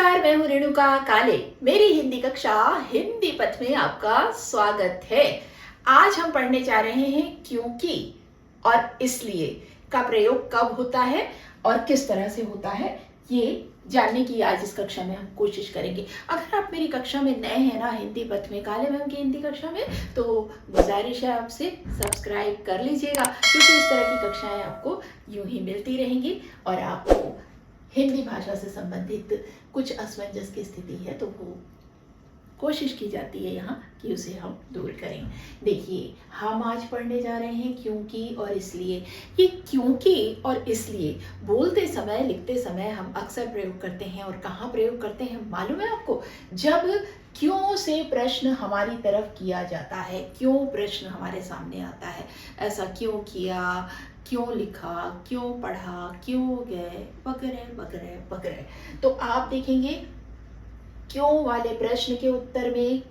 नमस्कार, मैं हूँ रेणुका काले। मेरी हिंदी कक्षा हिंदी पथ में आपका स्वागत है। आज हम पढ़ने जा रहे हैं क्योंकि और इसलिए का प्रयोग कब होता है और किस तरह से होता है, ये जानने की आज इस कक्षा में हम कोशिश करेंगे। अगर आप मेरी कक्षा में नए हैं ना, हिंदी पथ में काले मैम की हिंदी कक्षा में, तो गुजारिश है आपसे सब्सक्राइब कर लीजिएगा, क्योंकि इस तरह की कक्षाएं आपको यूं ही मिलती रहेंगी और आपको हिंदी भाषा से संबंधित कुछ असमंजस की स्थिति है तो वो कोशिश की जाती है यहाँ कि उसे हम दूर करें। देखिए, हम आज पढ़ने जा रहे हैं क्योंकि और इसलिए। ये क्योंकि और इसलिए बोलते समय, लिखते समय हम अक्सर प्रयोग करते हैं। और कहाँ प्रयोग करते हैं मालूम है आपको? जब क्यों से प्रश्न हमारी तरफ किया जाता है, क्यों प्रश्न हमारे सामने आता है, ऐसा क्यों किया, क्यों लिखा, क्यों पढ़ा, क्यों गए, वगैरह वगैरह वगैरह। तो आप देखेंगे क्यों वाले प्रश्न के उत्तर में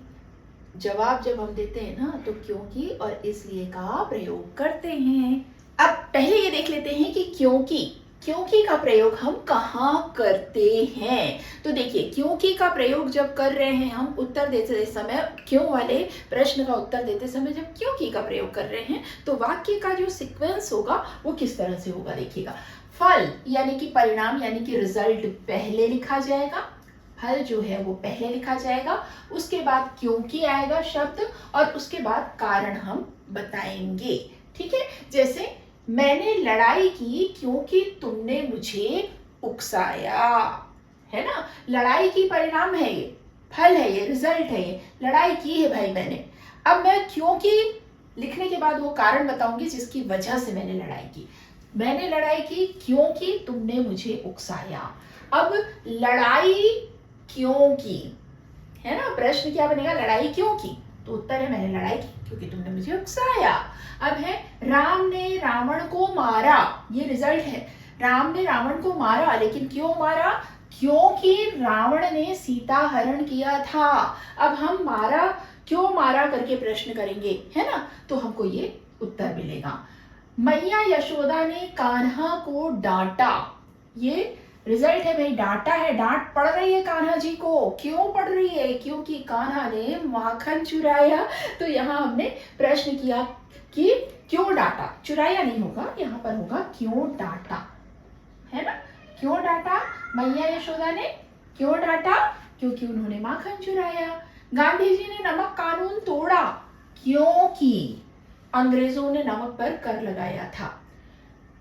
जवाब जब हम देते हैं ना, तो क्योंकि और इसलिए का प्रयोग करते हैं। अब पहले ये देख लेते हैं कि क्योंकि का प्रयोग हम कहाँ करते हैं। तो देखिए, क्योंकि का प्रयोग जब कर रहे हैं हम उत्तर देते समय, क्यों वाले प्रश्न का उत्तर देते समय जब क्योंकि का प्रयोग कर रहे हैं, तो वाक्य का जो सीक्वेंस होगा वो किस तरह से होगा देखिएगा। फल यानी कि परिणाम यानी कि रिजल्ट पहले लिखा जाएगा, फल जो है वो पहले लिखा जाएगा, उसके बाद क्योंकि आएगा शब्द और उसके बाद कारण हम बताएंगे। ठीक है, जैसे मैंने लड़ाई की क्योंकि तुमने मुझे उकसाया, है ना। लड़ाई की परिणाम है ये, फल है ये, रिजल्ट है ये, लड़ाई की है भाई मैंने। अब मैं क्योंकि लिखने के बाद वो कारण बताऊंगी जिसकी वजह से मैंने लड़ाई की। मैंने लड़ाई की क्योंकि तुमने मुझे उकसाया। अब लड़ाई क्यों की, है ना। प्रश्न क्या बनेगा? लड़ाई क्यों की, तो उत्तर है मैंने लड़ाई की क्योंकि तुमने मुझे उकसाया। अब है राम ने रावण को मारा, ये रिजल्ट है। राम ने रावण को मारा, लेकिन क्यों मारा? क्योंकि रावण ने सीता हरण किया था। अब हम क्यों मारा करके प्रश्न करेंगे, है ना, तो हमको ये उत्तर मिलेगा। मैया यशोदा ने कान्हा को डांटा, ये रिजल्ट है भाई, डांटा है, डांट पड़ रही है कान्हा जी को। क्यों पड़ रही है? क्योंकि कान्हा ने माखन चुराया। तो यहाँ हमने प्रश्न किया कि क्यों डांटा, चुराया नहीं होगा, यहाँ पर होगा क्यों डांटा, है ना। क्यों डांटा मैया यशोदा ने? क्यों डांटा? क्योंकि उन्होंने माखन चुराया। गांधी जी ने नमक कानून तोड़ा क्योंकि अंग्रेजों ने नमक पर कर लगाया था।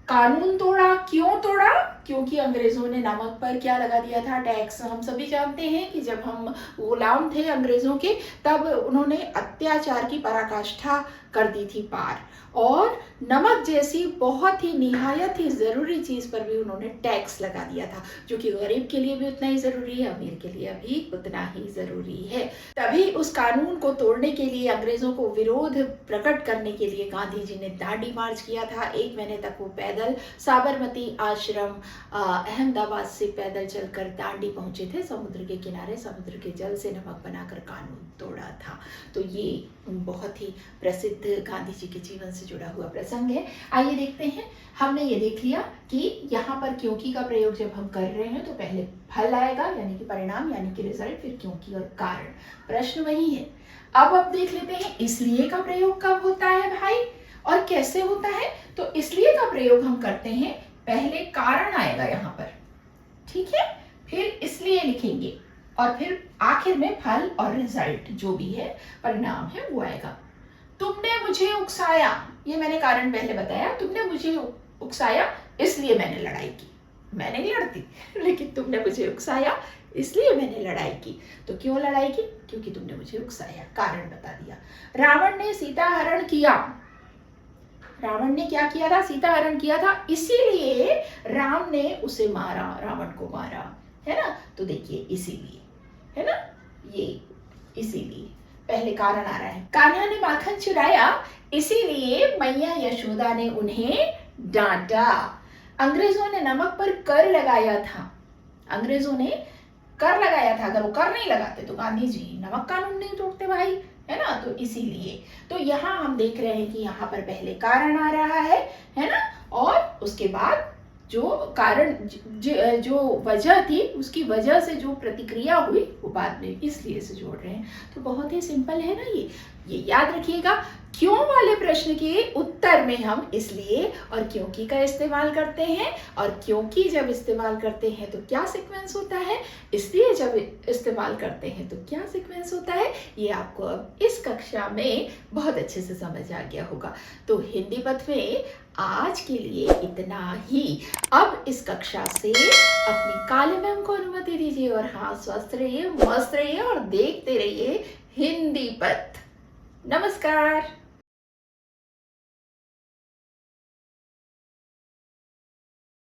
कानून तोड़ा, क्यों तोड़ा? क्योंकि अंग्रेजों ने नमक पर क्या लगा दिया था? टैक्स। हम सभी जानते हैं कि जब हम गुलाम थे अंग्रेजों के, तब उन्होंने अत्याचार की पराकाष्ठा कर दी थी पार, और नमक जैसी बहुत ही निहायत ही जरूरी चीज पर भी उन्होंने टैक्स लगा दिया था, जो कि गरीब के लिए भी उतना ही जरूरी है, अमीर के लिए भी उतना ही जरूरी है। तभी उस कानून को तोड़ने के लिए, अंग्रेजों को विरोध प्रकट करने के लिए गांधी जी ने दांडी मार्च किया था। 1 महीने तक वो पैदल साबरमती आश्रम अहमदाबाद से पैदल चलकर दांडी पहुंचे थे, समुद्र के किनारे समुद्र के जल से नमक बनाकर कानून तोड़ा था। तो ये बहुत ही प्रसिद्ध गांधी जी के जीवन से जुड़ा हुआ प्रसंग है। आइए देखते हैं। हमने ये देख लिया कि यहाँ पर क्योंकि का प्रयोग जब हम कर रहे हैं तो पहले फल आएगा यानी कि परिणाम यानी कि रिजल्ट, फिर क्योंकि और कारण। प्रश्न वही है। अब देख लेते हैं इसलिए का प्रयोग कब होता है भाई और कैसे होता है। तो इसलिए का प्रयोग हम करते हैं, पहले कारण आएगा यहाँ पर, ठीक है, फिर इसलिए लिखेंगे और फिर आखिर में फल और रिजल्ट जो भी है, परिणाम है, वो आएगा। तुमने मुझे उकसाया, ये मैंने कारण पहले बताया। तुमने मुझे उकसाया इसलिए मैंने लड़ाई की। मैंने नहीं लड़ती, लेकिन तुमने मुझे उकसाया इसलिए मैंने लड़ाई की। तो क्यों लड़ाई की? क्योंकि तुमने मुझे उकसाया, कारण बता दिया। रावण ने सीता हरण किया, रावण ने क्या किया था? सीता हरण किया था, इसीलिए राम ने उसे मारा, रावण को मारा, है ना। तो देखिए इसीलिए, है ना, ये इसीलिए पहले कारण आ रहा है। कान्हा ने माखन चुराया इसीलिए मैया यशोदा ने उन्हें डांटा। अंग्रेजों ने नमक पर कर लगाया था, अंग्रेजों ने कर लगाया था। अगर वो कर नहीं लगाते तो गांधी जी नमक कानून नहीं तोड़ते भाई, है ना। तो इसीलिए, तो यहाँ हम देख रहे हैं कि यहाँ पर पहले कारण आ रहा है ना, और उसके बाद जो कारण जो वजह थी, उसकी वजह से जो प्रतिक्रिया हुई वो बाद में इसलिए से जोड़ रहे हैं। तो बहुत ही सिंपल है ना ये याद रखिएगा। क्यों वाले प्रश्न के उत्तर में हम इसलिए और क्योंकि का इस्तेमाल करते हैं, और क्योंकि जब इस्तेमाल करते हैं तो क्या सीक्वेंस होता है, इसलिए जब इस्तेमाल करते हैं तो क्या सीक्वेंस होता है, ये आपको अब इस कक्षा में बहुत अच्छे से समझ आ गया होगा। तो हिंदी पथ में आज के लिए इतना ही। अब इस कक्षा से अपनी काले मैम को अनुमति दीजिए, और हाँ, स्वस्थ रहिए, मस्त रहिए और देखते रहिए हिंदी पथ। नमस्कार।